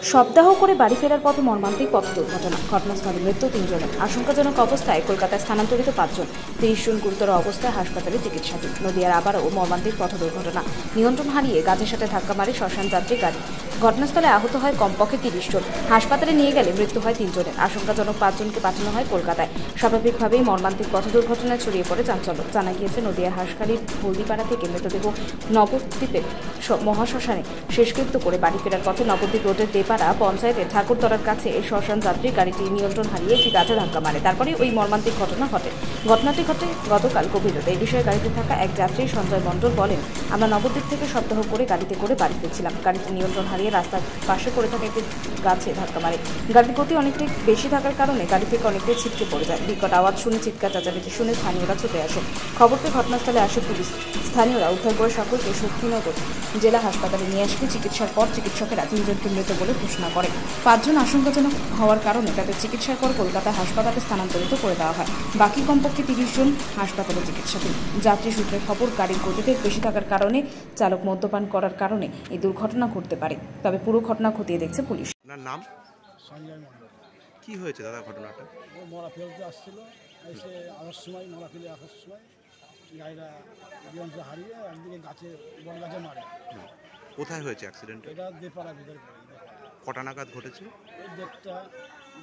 সপ্তাহ করে বাড়ি ফেরার পথে মর্মান্তিক পথ দুর্ঘটনা। ঘটনাস্থলে মৃত্যু ৩ জনের। আশঙ্কাজনক অবস্থায় কলকাতায় স্থানান্তরিত ৫ জন। ৩০ জন গুরুতর অবস্থায় হাসপাতালে চিকিৎসাধীন। নদিয়ার আবারও মর্মান্তিক পথ দুর্ঘটনা। নিয়ন্ত্রণ হারিয়ে গাছের সাথে ধাক্কা মারে শ্মশান যাত্রী গাড়ি। ঘটনাস্থলে আহত হয় কমপক্ষে ৩০ জন। হাসপাতালে নিয়ে গেলে মৃত্যু হয় ৩ জনের। আশঙ্কাজনক ৫ জনকে পাঠানো হয় কলকাতায়। স্বাভাবিকভাবেই মর্মান্তিক পথ দুর্ঘটনায় ছড়িয়ে পড়ে চাঞ্চল্য। জানা গিয়েছে, নদিয়ার হাঁসখালির হলদিপাড়া থেকে মৃতদেহ নবদ্বীপের মহাশ্মশানে শেষকৃত্য করে বাড়ি ফেরার পথে নবদ্বীপ রোডের দেপাড়া পঞ্চায়েতের ঠাকুরতলার কাছে শ্মশান যাত্রী গাড়িটি নিয়ন্ত্রণ হারিয়ে একটি গাছে ধাক্কা মারে। তারপরে ওই মর্মান্তিক ঘটনা ঘটে। ঘটনাটি ঘটে গতকাল গভীর রাতে। এই বিষয়ে গাড়িতে থাকা এক যাত্রী সঞ্জয় মণ্ডল বলেন, আমরা নবদ্বীপ থেকে সপ্তাহ করে গাড়িতে করে বাড়ি ফিরছিলাম। গাড়িটি নিয়ন্ত্রণ হারিয়ে রাস্তার পাশে পড়ে থাকা একটি গাছে ধাক্কা মারে। গাড়ির গতি অনেকটাই বেশি থাকার কারণে গাড়ি থেকে অনেকটাই ছিটকে পড়ে যায়। বিকট আওয়াজ শুনে চিৎকার চেঁচামেচি শুনে স্থানীয়রা ছুটে আসে। খবর পেয়ে ঘটনাস্থলে আসে পুলিশ। স্থানীয়রা উদ্ধার করে সকলকে শক্তিনগর জেলা হাসপাতালে নিয়ে আসলে চিকিৎসার পর চিকিৎসকেরা ৩ জনকে মৃত বলে ঘোষণা করে। ৫ জন আশঙ্কাজনক হওয়ার কারণে তাদের চিকিৎসার পর কলকাতা হাসপাতালে স্থানান্তরিত করে দেওয়া হয়। বাকি কমপক্ষে ৩০ জন হাসপাতালে চিকিৎসাধীন। যাত্রী সূত্রে খবর, গাড়ির গতিতে বেশি থাকার কারণে চালক মদ্যপান করার কারণে এই দুর্ঘটনা ঘটতে পারে। তবে পুরো ঘটনা খতিয়ে দেখছে পুলিশ। আপনার নাম? সঞ্জয় মণ্ডল। কি হয়েছে দাদা ঘটনাটা? ও মরা ফেলতে আসছিল, এসে আসার সময় মরা ফেলে আসার সময় গাড়িটা নিয়ন্ত্রণ হারিয়ে একদিকে গাছে বড় গাছে মারে। কোথায় হয়েছে অ্যাক্সিডেন্ট? এটা দেপাড়ার ভিতরে পড়ে। কটা নাগাদ ঘটেছে? ওই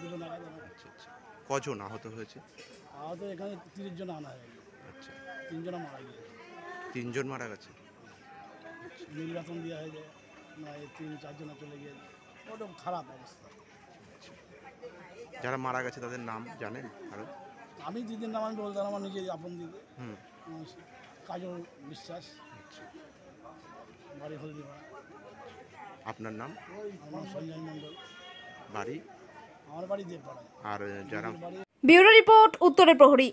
1:30 নাগাদ। আচ্ছা আচ্ছা। কজন আহত হয়েছে? আহত এখানে 30 জন আনা হয়েছে। আচ্ছা, 3 জন মারা গিয়েছে। 3 জন মারা গেছে। নির্বাচন দেওয়া হয়েছে না, 3-4 জন চলে গিয়েছে। ওটা খারাপ অবস্থা। যারা মারা গেছে তাদের নাম জানেন? আরো আমি দিদির নাম আমি বলতাম, আমার নিজের আপন দিদি। কাজল বিশ্বাস, বাড়ি হলদিপাড়া। আপনার নাম? আমার সঞ্জয় মণ্ডল। বাড়ি? আমার বাড়ি দেবপাড়ায়। আর যারা ব্যুরো রিপোর্ট, উত্তরের প্রহরী।